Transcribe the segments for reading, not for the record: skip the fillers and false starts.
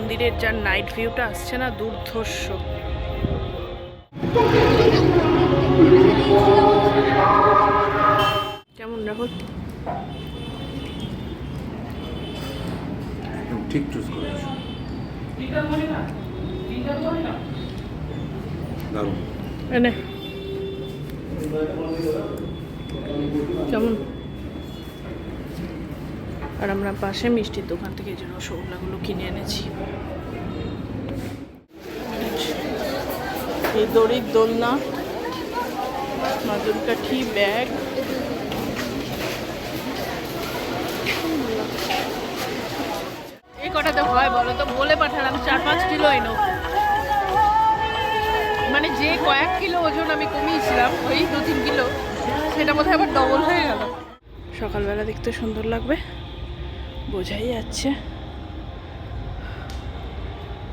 মন্দিরের যার নাইট ভিউটা আসছে না, দুর্ধর্ষ। কেমন রাহুল? ঠিক চুজ করেছো, দারুণ। এনে কেমন? আর আমরা পাশে মিষ্টির দোকান থেকে যে রসগোল্লাগুলো কিনে এনেছি। এই দড়ির দোলনা, মাদুর কাঠি, ব্যাগ। এই কটাতে হয় বলো তো? বলে পাঠালাম 4-5 কিলো এনো, মানে যে কয়েক কিলো ওজন আমি কমিয়েছিলাম, ওই 2-3 কিলো, সেটা বোধহয় আবার ডবল হয়ে গেল। সকালবেলা দেখতে সুন্দর লাগবে, বোঝাই যাচ্ছে।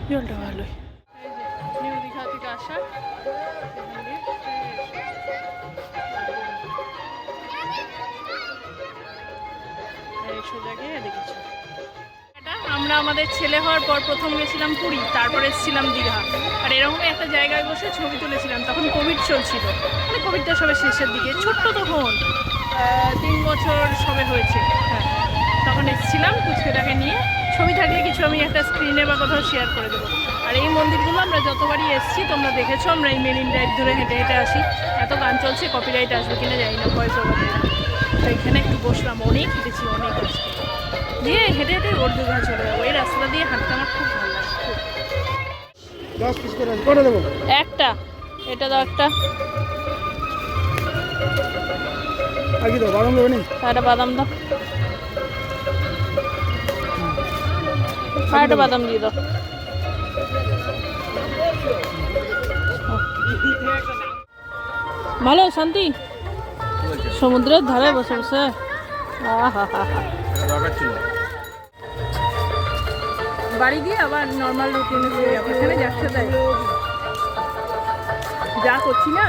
জলটা ভালোই। নিউ দীঘা থেকে আসা, সোজা গিয়ে দেখেছি। আমরা আমাদের ছেলে হওয়ার পর প্রথম গেছিলাম পুরী, তারপরে এসেছিলাম দীঘা। আর এরকমই একটা জায়গায় বসে ছবি তুলেছিলাম, তখন কোভিড চলছিল, মানে কোভিডটা সবে শেষের দিকে, ছোট্ট তখন 3 বছর সবে হয়েছে। হ্যাঁ, তখন এসেছিলাম পুচকেটাকে নিয়ে, ছবি থাকলে কিছু আমি একটা স্ক্রিনে বা কোথাও শেয়ার করে দেবো। আর এই মন্দিরগুলো আমরা যতবারই এসেছি তোমরা দেখেছো, আমরা এই মেরিন ড্রাইভ ধরে হেঁটে হেঁটে আসি। এত গান চলছে, কপিরাইট আসবে কিনা জানি না, ভয়েস ওভার। তো এখানে একটু বসলাম, অনেক হেঁটেছি, অনেক আজকে দিয়ে হেঁটে হেঁটে ওর দীঘা চলে যাবো। এই রাস্তা দিয়ে হাঁটতে আমার খুব ভালো লাগে, খুব। 10 পিস করে দেবো একটা, এটা দাও একটা। আগে দাও, বাদাম দেবে নি? একটা বাদাম দাও, আর একটা বাদাম দিয়ে দাও। ভালো শান্তি, সমুদ্রের ধারে বসে বসে। বাড়ি দিয়ে আবার নর্মাল রুটিনে ফিরে যাবো। এখানে যাচ্ছে তাই যা করছি না,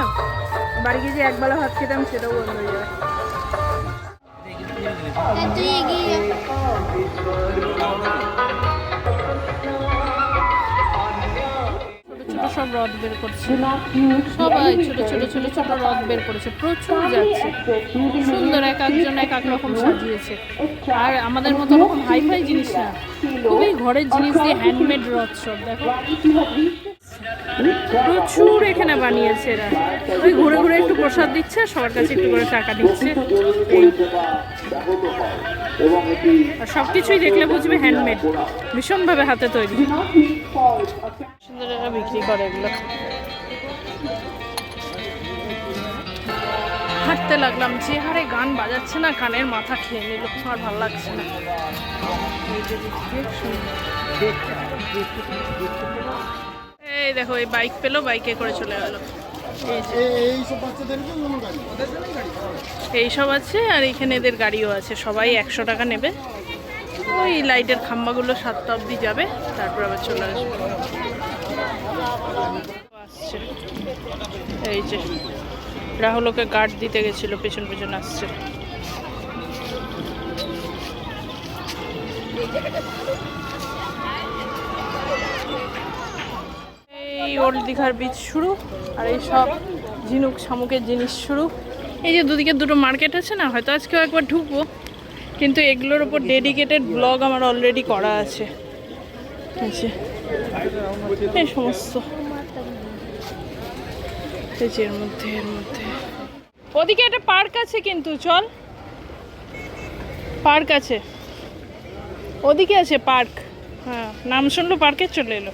বাড়ি গিয়ে যে একবেলা ভাত খেতাম সেটাও বন্ধ হয়ে যাবে। ছোট সব রথ বের করছে, সবাই ছোট ছোট ছোট ছোট রথ বের করেছে, প্রচুর যাচ্ছে, সুন্দর, এক একজন এক এক রকম সাজিয়েছে। আর আমাদের মতো রকম হাই ফাই জিনিস না, খুবই ঘরের জিনিস দিয়ে হ্যান্ডমেড রথ সব। দেখো প্রচুর এখানে বানিয়েছে এরা, ওই ঘুরে ঘুরে একটু প্রসাদ দিচ্ছে, সবার কাছে একটু করে টাকা দিচ্ছে। আর সব কিছুই দেখলে বুঝবে হ্যান্ডমেড, ভীষণভাবে হাতে তৈরি। সুন্দর এরা বিক্রি করে এগুলো। হাঁটতে লাগলাম, যে হারে গান বাজাচ্ছে না, কানের মাথা খেয়ে নিল, আর ভালো লাগছে না। এই দেখো, এই বাইক পেলো, বাইকে করে চলে গেল। এইসব আছে, আর এখানে এদের গাড়িও আছে, সবাই 100 টাকা নেবে। ওই লাইটের খাম্বাগুলো 7টা অবধি যাবে, তারপর আবার চলে আসবে। আসছে, এই যে রাহুল ওকে গার্ড দিতে গেছিল, পেছন পেছন আসছে। এই ওল্ড দীঘার বীচ শুরু, আর এই সব ঝিনুক শামুকের জিনিস শুরু। এই যে দুদিকে দুটো মার্কেট আছে না, হয়তো আজকেও একবার ঢুকবো, কিন্তু এগুলোর ওপর ডেডিকেটেড ব্লগ আমার অলরেডি করা আছে। এই সমস্ত এর মধ্যে ওদিকে একটা পার্ক আছে, কিন্তু চল, পার্ক আছে ওদিকে আছে, পার্ক। হ্যাঁ, নাম শুনলো পার্কে চলে এলো,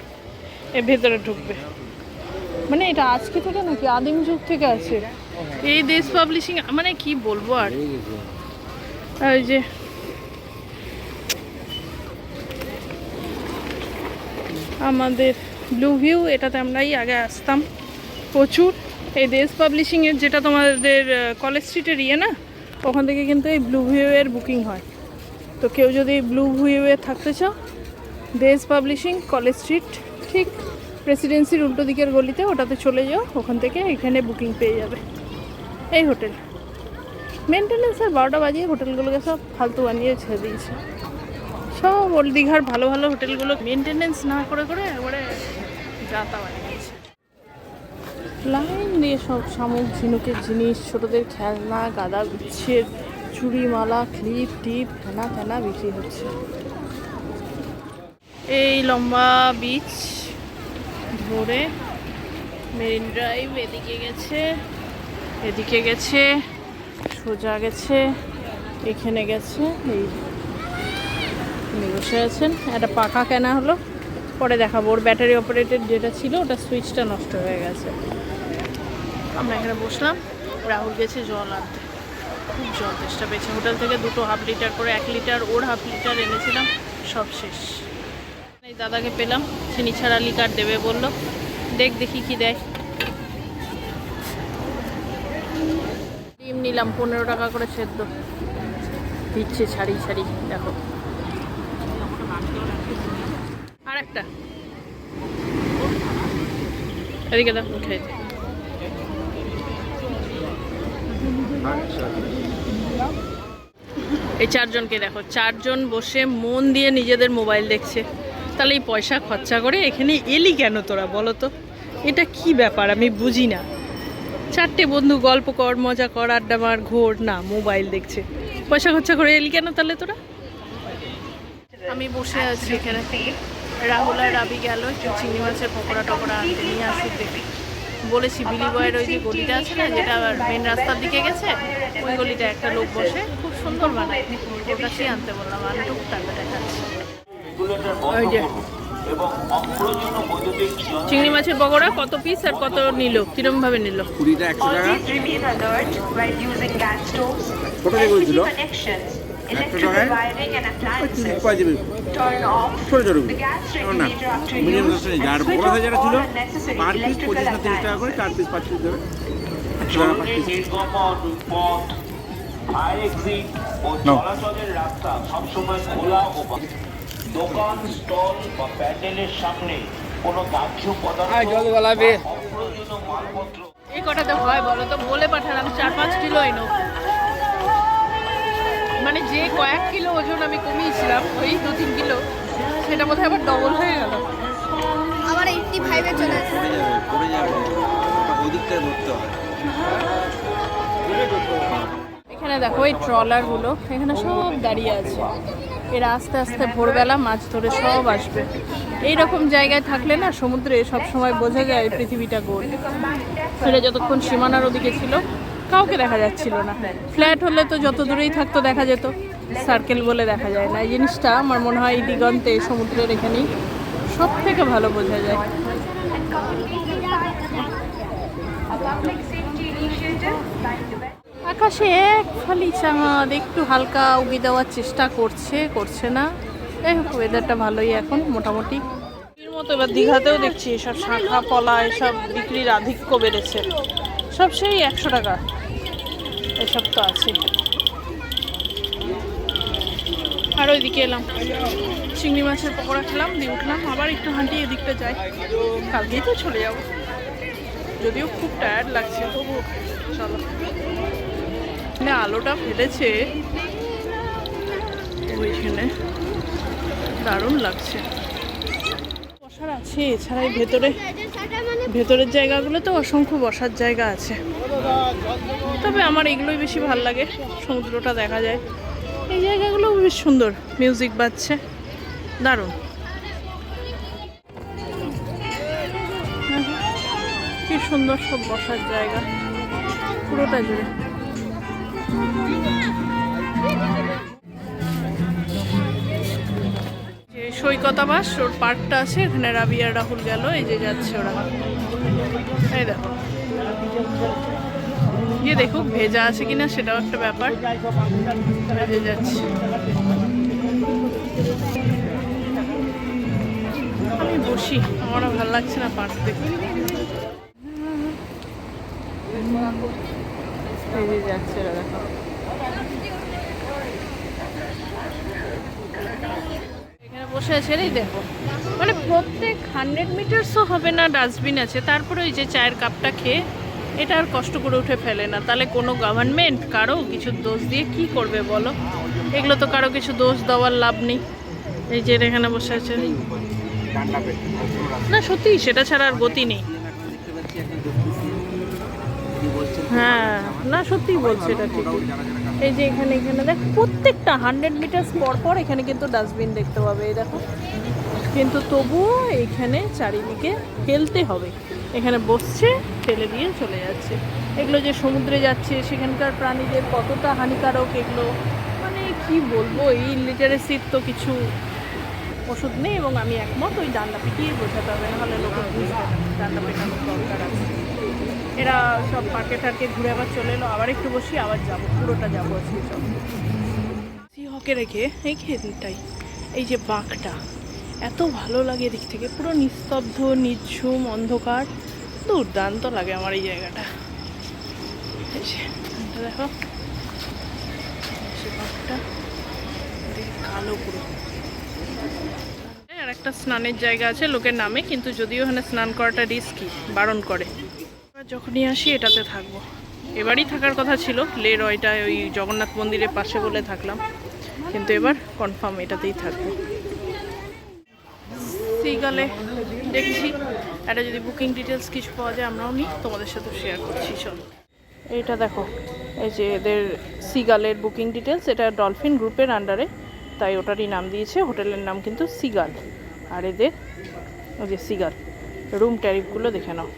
এর ভেতরে ঢুকবে। মানে এটা আজকে থেকে নাকি আদিম যুগ থেকে আছে এই দেশ পাবলিশিং, মানে কি বলবো। আর ওই যে আমাদের ব্লু ভিউ, এটাতে আমরাই আগে আসতাম প্রচুর। এই দেশ পাবলিশিংয়ের যেটা তোমাদের কলেজ স্ট্রিটের ইয়ে না, ওখান থেকে কিন্তু এই ব্লু ভিউয়ের বুকিং হয়। তো কেউ যদি ব্লু ভিউয়ে থাকতে চাও, দেশ পাবলিশিং, কলেজ স্ট্রিট, ঠিক প্রেসিডেন্সির উল্টো দিকের গলিতে, ওটাতে চলে যাও, ওখান থেকে এখানে বুকিং পেয়ে যাবে। এই হোটেল মেনটেন্যান্স আর 12টা বাজিয়ে হোটেলগুলোকে সব ফালতু বানিয়ে ছেড়ে দিয়েছে। সব ওল্ড দীঘার ভালো ভালো হোটেলগুলো মেনটেনেন্স না করে করে একবারে যাতা বানিয়েছে। লাইন দিয়ে সব শামুক ঝিনুকের জিনিস, ছোটদের খেলনা, গাদা গুচ্ছের চুড়ি, মালা, ক্লিপ টিপ, হেনা তেনা বিক্রি হচ্ছে। এই লম্বা বিচ ধরে মেরিন ড্রাইভ এদিকে গেছে, এদিকে গেছে, সোজা গেছে, এখানে গেছে। এই বসে আছেন, একটা পাখা কেনা হলো, পরে দেখাবো। ওর ব্যাটারি অপারেটেড যেটা ছিল ওটা সুইচটা নষ্ট হয়ে গেছে। আমরা এখানে বসলাম, রাহুল গেছে জল আনতে, খুব জল তেষ্টা পেয়েছে। হোটেল থেকে দুটো হাফ লিটার করে, 1 লিটার ওর হাফ লিটার এনেছিলাম, সব শেষ। এই দাদাকে পেলাম, চিনি ছাড়া লিকার দেবে বললো, দেখি কি দেয়। ডিম নিলাম 15 টাকা করে সেদ্ধ, দিচ্ছে ছাড়ি ছাড়ি, দেখো। আর একটা এদিকে দাও, খেয়েছে। এই 4 জনকে দেখো, 4 জন বসে মন দিয়ে নিজেদের মোবাইল দেখছে। তাহলে এই পয়সা খরচা করে এখানে এলি কেন তোরা, বলো তো? এটা কি ব্যাপার আমি বুঝি না। 4টে বন্ধু গল্প কর, মজা কর, আড্ডা মার, ঘোর, না মোবাইল দেখছে। পয়সা খরচা করে এলি কেন তাহলে তোরা? আমি বসে আছি এখানে, রাহুল আর রাবি গেল একটু চিংড়ি মাছের পকোড়া টকোড়া আনতে, নিয়ে আসুক দেখি। বলেছি বিলি বয়ের ওই যে গলিটা আছে না, যেটা মেন রাস্তার দিকে গেছে, ওই গলিটা একটা লোক বসে, খুব সুন্দর বানায়, ওর কাছেই আনতে বললাম। আর টুকটাক দেখাচ্ছি। ওই যে চিংড়ি মাছের পকোড়া কত পিস আর কত নিল, কিরম ভাবে নিল? 20টা 100 টাকা। কত টাকা বলছিল? 100 টাকায় কয় দিবি? ছোট ছোট না মিডিয়াম সাইজ। আর বড় সাইজ যেটা ছিল পার পিস 25 না 30 টাকা করে, 4 পিস 5 পিস দেবে, 100 টাকা 5 পিস। চলাচলের রাস্তা সবসময় খোলা ও দোকান, স্টল বা প্যান্ডেলের সামনে কোনো দাহ্য পদার্থ, অপ্রয়োজনীয় মালপত্র। এই কটাতে হয় বলো তো? বলে পাঠালাম 4-5 কিলো এনো, মানে যে কয়েক কিলো ওজন আমি কমিয়েছিলাম, ওই 2-3 কিলো, সেটা বোধহয় আবার ডবল হয়ে গেল। আবার 85 এ চলে আসে। পড়ে যাবে, ওদিকটা ধরতে হয়। এখানে দেখো এই ট্রলারগুলো এখানে সব দাঁড়িয়ে আছে, এরা আস্তে আস্তে ভোরবেলা মাছ ধরে সব আসবে। এইরকম জায়গায় থাকলে না সমুদ্রে সব সময় বোঝা যায় পৃথিবীটা গোল। সেটা যতক্ষণ সীমানার ওদিকে ছিল কাউকে দেখা যাচ্ছিল না, ফ্ল্যাট হলে তো যত দূরেই থাকতো দেখা যেত, সার্কেল বলে দেখা যায় না। এই জিনিসটা আমার মনে হয় এই দিগন্তে সমুদ্রের এখানেই সব থেকে ভালো বোঝা যায়। আকাশে এক ফালি চাঁদ একটু হালকা উগি দেওয়ার চেষ্টা করছে না। যাই হোক, ওয়েদারটা ভালোই এখন মোটামুটি। এর মতো এবার দীঘাতেও দেখছি এসব শাঁখা পলা এসব বিক্রির আধিক্য বেড়েছে, সব সেই 100 টাকা, এসব তো আছে। আর ওইদিকে এলাম, চিংড়ি মাছের পকোড়া খেলাম, দিয়ে উঠলাম, আবার একটু হাঁটি এদিকটা যাই, কালকেই তো চলে যাবো, যদিও খুব টায়ার্ড লাগছে, তবু চলো। আলোটা ফেলেছে ওইখানে, দারুণ লাগছে। বসার আছে, এছাড়াই ভেতরের জায়গাগুলো তো অসংখ্য বসার জায়গা আছে, তবে আমার এগুলোই বেশি ভাল লাগে, সমুদ্রটা দেখা যায়। এই জায়গাগুলো বেশ সুন্দর, মিউজিক বাজছে, দারুণ। কি সুন্দর সব বসার জায়গা পুরোটা জুড়ে। সৈকতাবাস ওর পার্কটা আছে, এখানে রাবি আর রাহুল গেল, এই যে যাচ্ছে ওরা। এই দেখো, গিয়ে দেখুক ভেজা আছে কিনা, সেটাও একটা ব্যাপার। ভেজে যাচ্ছে, আমি বসি, আমারও ভালো লাগছে না পার্ক দেখতে। ভেজে যাচ্ছে ওরা, দেখো। বসে আছে, এই দেখো, মানে প্রত্যেক 100 মিটারসও হবে না ডাস্টবিন আছে, তারপরে ওই যে চায়ের কাপটা খেয়ে এটা আর কষ্ট করে উঠে ফেলে না। তাহলে কোনো গভর্নমেন্ট কারো কিছু দোষ দিয়ে কি করবে বলো? এগুলো তো কারো কিছু দোষ দেওয়ার লাভ নেই, এই যে এখানে বসে আছে। ডান্ডা পেট না সত্যি সেটা ছাড়া আর গতি নেই। দেখতে পাচ্ছি একটা দেখতেছি কি বলছেন হ্যাঁ না সত্যিই বলছে এটা ঠিক। এই যে এখানে দেখ প্রত্যেকটা 100 মিটার পর পর এখানে কিন্তু ডাস্টবিন দেখতে পাবে, এই দেখো। কিন্তু তবুও এখানে চারিদিকে ফেলতে হবে, এখানে বসছে ফেলে দিয়ে চলে যাচ্ছে। এগুলো যে সমুদ্রে যাচ্ছে সেখানকার প্রাণীদের কতটা হানিকারক এগুলো, মানে কি বলবো, এই লিটারেসির তো কিছু ওষুধ নেই। এবং আমি একমত, ওই ডান্ডা পিটিয়ে বোঝাতে হবে, নাহলে লোক বুঝবে না ডান্ডা পেটানোর দরকার আছে। এরা সব পার্কে টার্কে ঘুরে আবার চলে এলো, আবার একটু বসি আবার যাবো, পুরোটা যাবো আজকে সব। হকে রেখে এইখানটাই এই যে বাঁকটা এত ভালো লাগে এদিক থেকে, পুরো নিস্তব্ধ নিঝুম অন্ধকার, দুর্দান্ত লাগে আমার এই জায়গাটা। এই যে দেখো সে বাঁকটা কালো পুরো। আর একটা স্নানের জায়গা আছে লোকের নামে, কিন্তু যদিও ওখানে স্নান করাটা রিস্কি, বারণ করে। যখনই আসি এটাতে থাকবো, এবারই থাকার কথা ছিল লে রয়টা ওই জগন্নাথ মন্দিরের পাশে বলে থাকলাম, কিন্তু এবার কনফার্ম এটাতেই থাকবো। সিগালে দেখছি এটা যদি বুকিং ডিটেলস কিছু পাওয়া যায় আমরাও নিই, তোমাদের সাথে শেয়ার করছি। চল এইটা দেখো, এই যে এদের সিগালের বুকিং ডিটেলস, এটা ডলফিন গ্রুপের আন্ডারে, তাই ওটারই নাম দিয়েছে। হোটেলের নাম কিন্তু সিগাল, আর এদের ওই যে সিগাল রুম ট্যারিফগুলো দেখে নাও,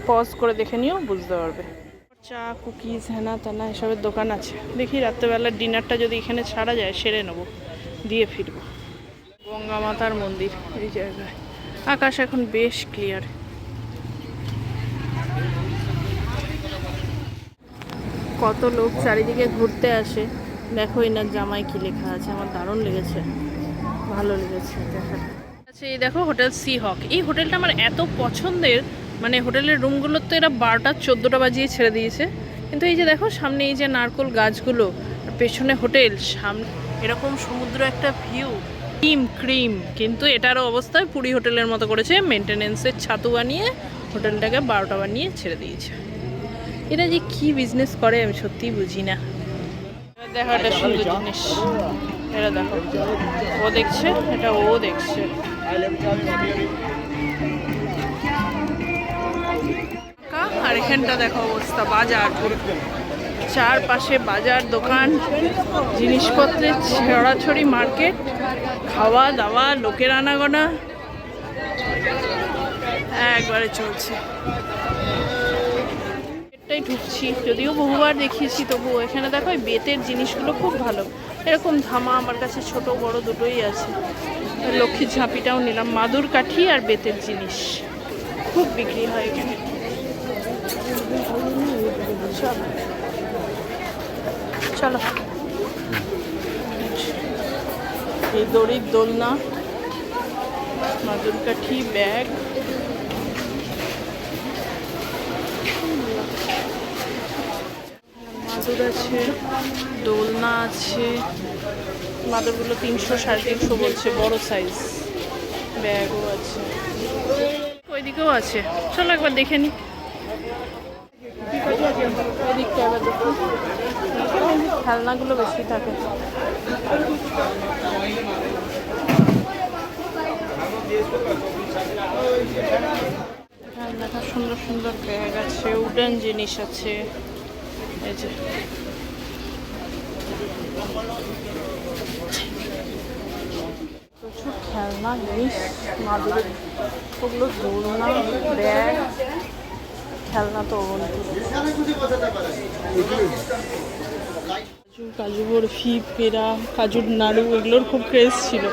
পজ করে দেখে নিও, বুঝতে পারবে। চা কুকিজ হেনা তেনা এসবের দোকান আছে। দেখি রাত্রেবেলার ডিনারটা যদি এখানে ছাড়া যায় সেরে নেবো, দিয়ে ফিরবো। গঙ্গা মাতার মন্দির এই জায়গায়, আকাশ এখন বেশ ক্লিয়ার। কত লোক চারিদিকে ঘুরতে আসে, দেখো এনার জামাই কি লেখা আছে, আমার দারুণ লেগেছে, ভালো লেগেছে দেখা। আচ্ছা এই দেখো হোটেল সি হক, এই হোটেলটা আমার এত পছন্দের, মানে হোটেলের রুমগুলো তো এরা 12টা 14টা বাজিয়ে ছেড়ে দিয়েছে, কিন্তু এই যে দেখো সামনে এই যে নারকোল গাছগুলো, পেছনে হোটেল, সামনে এরকম সমুদ্র একটা ভিউ, ক্রিম। কিন্তু এটারও অবস্থায় পুরী হোটেলের মতো করেছে, মেনটেনেন্সের ছাতু বানিয়ে হোটেলটাকে 12টা বানিয়ে ছেড়ে দিয়েছে। এরা যে কি বিজনেস করে আমি সত্যিই বুঝি না। দেখো একটা সুন্দর জিনিস, এরা দেখো ও দেখছে, এটা ও দেখছে। আর এখানটা দেখো অবস্থা, বাজার পুরো চারপাশে বাজার দোকান, জিনিসপত্রের ছড়াছড়ি মার্কেট, খাওয়া দাওয়া, লোকের আনাগোনা একবারে চলছে। এটাই ঢুকছি, যদিও বহুবার দেখিয়েছি, তবুও এখানে দেখো বেতের জিনিসগুলো খুব ভালো, এরকম ধামা আমার কাছে ছোট বড় দুটোই আছে। লক্ষ্মীর ঝাঁপিটাও নিলাম, মাদুর কাঠি আর বেতের জিনিস খুব বিক্রি হয় এখানে। চলো এই দড়ির দোলনা, মাদুর কাঠি, ব্যাগ, মাদুর আছে, দোলনা আছে। মাদুরগুলো 300 350 বলছে, বড় সাইজ। ব্যাগও আছে, ওইদিকেও আছে, চলো একবার দেখে নি। ওইদিকটা এবার দেখো, খেলনাগুলো বেশি থাকে। দেখা সুন্দর সুন্দর ব্যাগ আছে, উডেন জিনিস আছে। এই যে প্রচুর খেলনা জিনিস, মাদুরের ওগুলো দোলনা, ব্যাগ, খেলনা তো কাজু বরফি, পেড়া, কাজুর নাড়ু, এগুলোর খুব ক্রেজ ছিল,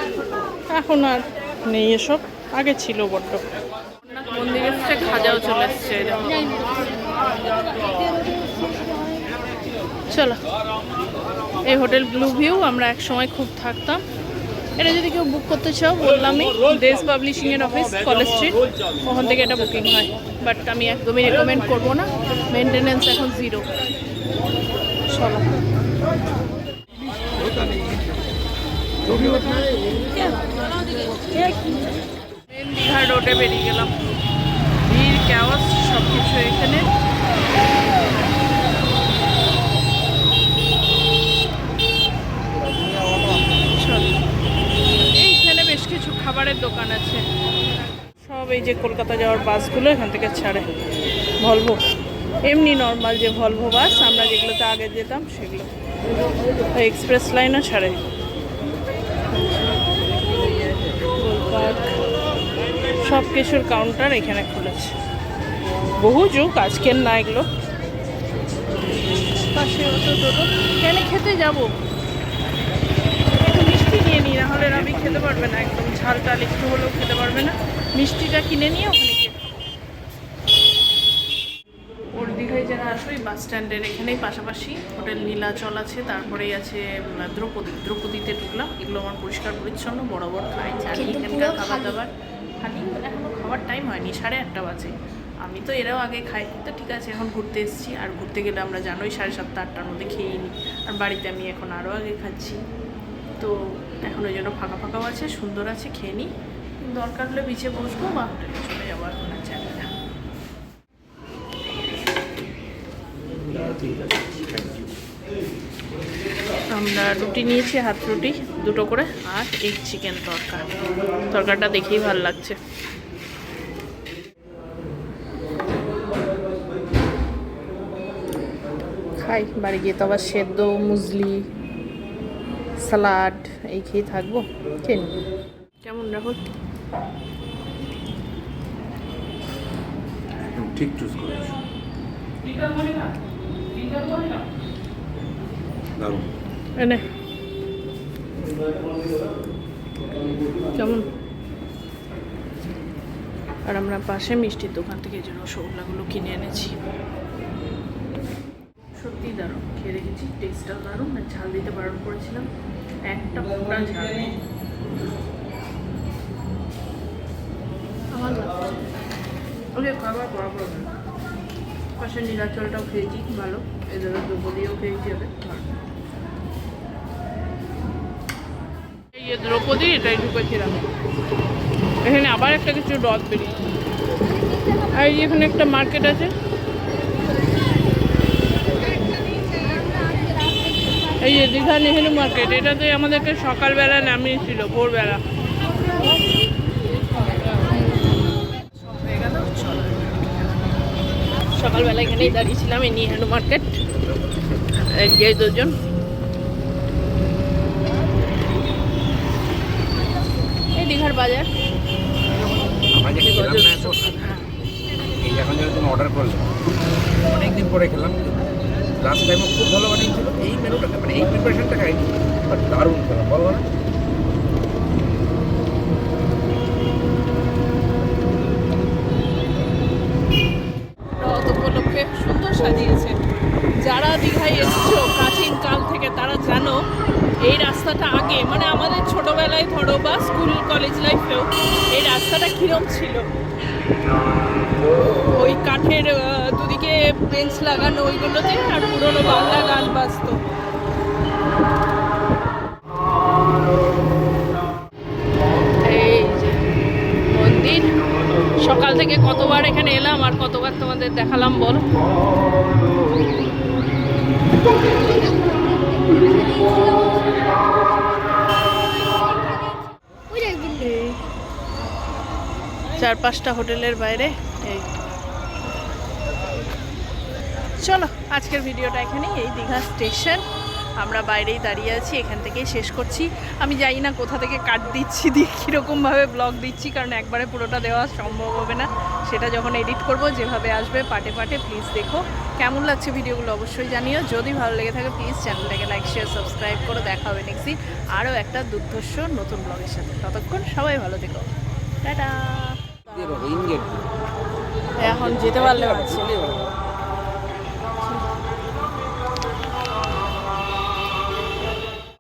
এখন আর নেই এসব, আগে ছিল বড্ড। মন্দির এসছে, খাজাও চলে এসছে। চলো এই হোটেল ব্লু ভিউ আমরা এক সময় খুব থাকতাম। এটা যদি কেউ বুক করতে চাও বললামই, দেশ পাবলিশিংয়ের অফিস, কলেজ স্ট্রিট, ওখান থেকে এটা বুকিং হয়। বাট আমি একদমই রেকমেন্ড করবো না, মেনটেনেন্স এখন 0। চলো মেন দীঘা রোডে বেরিয়ে গেলাম, ভিড় ক্যাওয়াস সব কিছু এখানে। চল চায়ের দোকান আছে সব। এই যে কলকাতা যাওয়ার বাসগুলো এখান থেকে ছাড়ে, ভলভো, এমনি নর্মাল যে ভলভো বাস আমরা যেগুলোতে আগে যেতাম সেগুলো। এক্সপ্রেস লাইনও ছাড়ে। গোলপার্ক, সব কিছুর কাউন্টার এখানে খুলেছে। বহু যুগ, আজকের না এগুলো। পাশে অটো টোটো, এখানে খেতে যাবো, একটু মিষ্টি নিয়ে নিই, না হলে রাবি খেতে পারবে না, একদম ঝাল টাল একটু হলেও খেতে পারবে না। মিষ্টিটা কিনে নিয়ে ওখানে ওর দীঘায় যারা আসবে বাস স্ট্যান্ডের এখানেই পাশাপাশি হোটেল নীলাচল আছে, তারপরেই আছে দ্রৌপদীতে ঢুকলাম। এগুলো আমার পরিষ্কার পরিচ্ছন্ন, বরাবর খাই, জানি এখানকার খাবার দাবার। খালি এখনও খাওয়ার টাইম হয়নি, 8:30 বাজে। আমি তো এরাও আগে খাই, তো ঠিক আছে, এখন ঘুরতে এসেছি। আর ঘুরতে গেলে আমরা জানোই 7:30 8টার মধ্যে খেয়েই নিই। আর বাড়িতে আমি এখন আরও আগে খাচ্ছি, তো এখন ওই জন্য ফাঁকা ফাঁকাও আছে, সুন্দর আছে, খেয়ে নিই। দরকার হলে বিচে বসবো বা হোটেলে চলে যাবো, এখন আর জানি না। আমরা রুটি নিয়েছি, হাত রুটি 2টো করে, আর এই চিকেন তরকারিটা দেখেই ভালো লাগছে। খাই, বাড়ি গিয়ে তো আবার সেদ্ধ, মুসলি, সালাড এই খেয়ে থাকবো। খেয়ে নি। কেমন রাহুল? ঠিক চুজ করেছো, দারুণ। এনে কেমন? আর আমরা পাশে মিষ্টির দোকান থেকে যে রসগোল্লাগুলো কিনে এনেছি, সত্যি দারুণ। খেয়ে দেখেছি, টেস্টটাও দারুণ। আর ঝাল দিতে বারণ করেছিলাম, একটা পুরা ঝাল আমার লাগছে। ওকে খাবার বরাবর। পাশে নীলাচলটাও খেয়েছি, ভালো। এদের দ্রৌপদীও খেয়েছি, ওদের ভালো। এই যে দ্রৌপদী, এটাই ঢুকেছিলাম। এখানে আবার একটা কিছু ডট বেরিয়েছে। আর এই এখানে একটা মার্কেট আছে, এই যে দীঘা নেহেরু মার্কেট। এটাতে আমাদেরকে সকালবেলা নামিয়েছিল, ভোরবেলা। সকালবেলা এখানেই দাঁড়িয়েছিলাম, এই নেহেরু মার্কেট। যে 2জন এই দীঘার বাজার। আমরা যে খেলাম না এত, এই এখন যেন তুমি অর্ডার করলে, অনেকদিন পরে খেলাম। লাস্ট টাইমও খুব ভালো বানিয়েছিল। এই মেনুটা, মানে এই প্রিপারেশনটা খাইনি, বাট দারুণ খেলাম, বলবো না? রথ উপলক্ষে সুন্দর সাজিয়েছে। যারা দীঘায় এসছো প্রাচীন কাল থেকে, তারা জানো এই রাস্তাটা আগে, মানে আমাদের ছোটবেলায় ধরো বা স্কুল কলেজ লাইফেও এই রাস্তাটা কিরম ছিল। ওই কাঠের দুদিকে বেঞ্চ লাগানো, ওইগুলোতে আর পুরোনো বাংলা গান বাজতো। এই যে মন্দির, সকাল থেকে কতবার এখানে এলাম আর কতবার তোমাদের দেখালাম বল। চার 5টা হোটেলের বাইরে। এই চলো, আজকের ভিডিওটা এখানেই। এই দীঘা স্টেশন, আমরা বাইরেই দাঁড়িয়ে আছি, এখান থেকেই শেষ করছি। আমি জানি না কোথা থেকে কাট দিচ্ছি, কীরকমভাবে ব্লগ দিচ্ছি, কারণ একবারে পুরোটা দেওয়া সম্ভব হবে না। সেটা যখন এডিট করব, যেভাবে আসবে পার্টে পার্টে, প্লিজ দেখো। কেমন লাগছে ভিডিওগুলো অবশ্যই জানিও। যদি ভালো লেগে থাকে প্লিজ চ্যানেলটাকে লাইক, শেয়ার, সাবস্ক্রাইব করো। দেখা হবে নেক্সট দিন আরও একটা দুর্ধর্ষ নতুন ব্লগের সাথে। ততক্ষণ সবাই ভালো থেকো, টাটা। এখন যেতে পারলে আছে।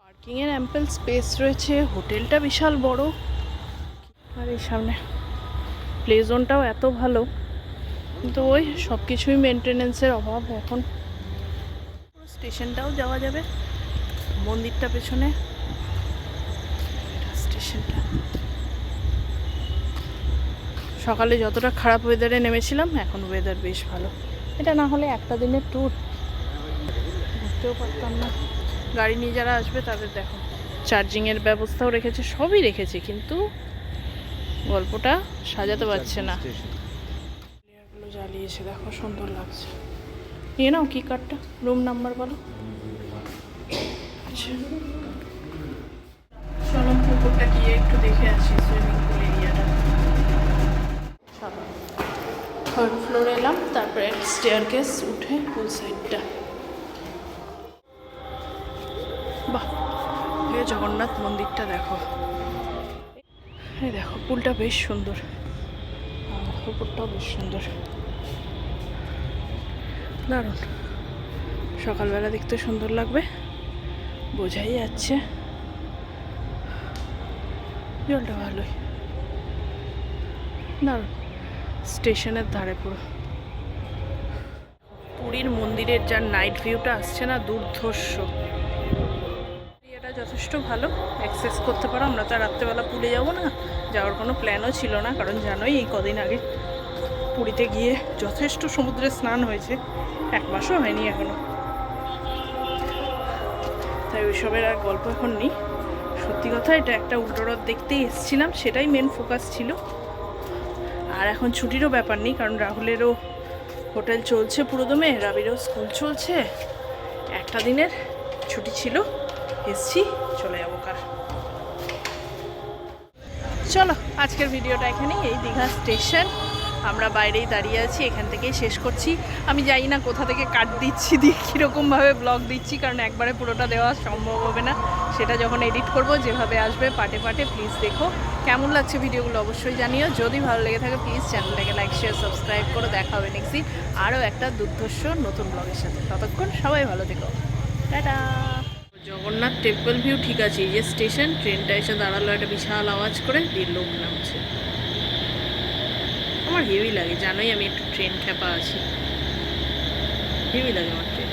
পার্কিংয়ের অ্যাম্পল স্পেস রয়েছে, হোটেলটা বিশাল বড়। আর এই সামনে প্লে জোনটাও এত ভালো, কিন্তু ওই সব কিছুই মেনটেনেন্সের অভাব। এখন স্টেশনটাও যাওয়া যাবে, মন্দিরটা পেছনে, স্টেশনটা। সকালে যতটা খারাপ ওয়েদারে নেমেছিলাম, এখন ওয়েদার বেশ ভালো। এটা না হলে একটা দিনের ট্যুর, বুঝতেও পারতাম না। গাড়ি নিয়ে যারা আসবে তাদের দেখো চার্জিংয়ের ব্যবস্থাও রেখেছে, সবই রেখেছে, কিন্তু গল্পটা সাজাতে পারছে না। প্লেয়ারগুলো জ্বালিয়েছে, দেখো সুন্দর লাগছে। নিয়ে নাও কি কার্ডটা, রুম নাম্বার বলো। আচ্ছা চলো পুকুরটা গিয়ে একটু দেখে আসি, সুইমিং পুল এরিয়াটা। চলো থার্ড ফ্লোরে এলাম, তারপরে স্টেয়ার কেস উঠে পুল সাইডটা। বাহ, এই জগন্নাথ মন্দিরটা দেখো, এই দেখো পুলটা বেশ সুন্দর, পুকুরটাও বেশ সুন্দর, দারুণ। সকালবেলা দেখতে সুন্দর লাগবে, বোঝাই যাচ্ছে। জলটা ভালোই, দারুণ। স্টেশনের ধারে পুরো পুরীর মন্দিরের যার নাইট ভিউটা আসছে না, দুর্ধর্ষ। এটা যথেষ্ট ভালো, অ্যাক্সেস করতে পারো। আমরা তো আর রাত্রেবেলা পুলে যাব না, যাওয়ার কোনো প্ল্যানও ছিল না, কারণ জানোই এই কদিন আগে পুরীতে গিয়ে যথেষ্ট সমুদ্রে স্নান হয়েছে, 1 মাসও হয়নি এখনো, তাই ওইসবের আর গল্প এখন নেই। সত্যি কথা, এটা একটা উল্টো রথ দেখতেই এসেছিলাম, সেটাই মেন ফোকাস ছিল। আর এখন ছুটিরও ব্যাপার নেই, কারণ রাহুলেরও হোটেল চলছে পুরোদমে, রাবিরও স্কুল চলছে, একটা দিনের ছুটি ছিল, এসছি, চলে যাবো কার। চলো আজকের ভিডিওটা এখানেই, এই দীঘা স্টেশন, আমরা বাইরেই দাঁড়িয়ে আছি, এখান থেকেই শেষ করছি। আমি জানি না কোথা থেকে কাট দিচ্ছি, দিয়ে কীরকমভাবে ব্লগ দিচ্ছি, কারণ একবারে পুরোটা দেওয়া সম্ভব হবে না, সেটা যখন এডিট করব যেভাবে আসবে পার্টে পার্টে। প্লিজ দেখো কেমন লাগছে ভিডিওগুলো, অবশ্যই জানিও। যদি ভালো লেগে থাকে প্লিজ চ্যানেলটাকে লাইক শেয়ার সাবস্ক্রাইব করে। দেখা হবে নেক্সট দিন আরও একটা দুর্ধর্ষ নতুন ব্লগের সাথে। ততক্ষণ সবাই ভালো থেকো, টাটা। জগন্নাথ টেম্পল ভিউ ঠিক আছে, এই যে স্টেশন, ট্রেনটা এসে দাঁড়ালো একটা বিশাল আওয়াজ করে, দিয়ে লোক নামছে। আমার হেভি লাগে, জানোই আমি একটু ট্রেন খ্যাপা আছি, হেভি লাগে আমার ট্রেন।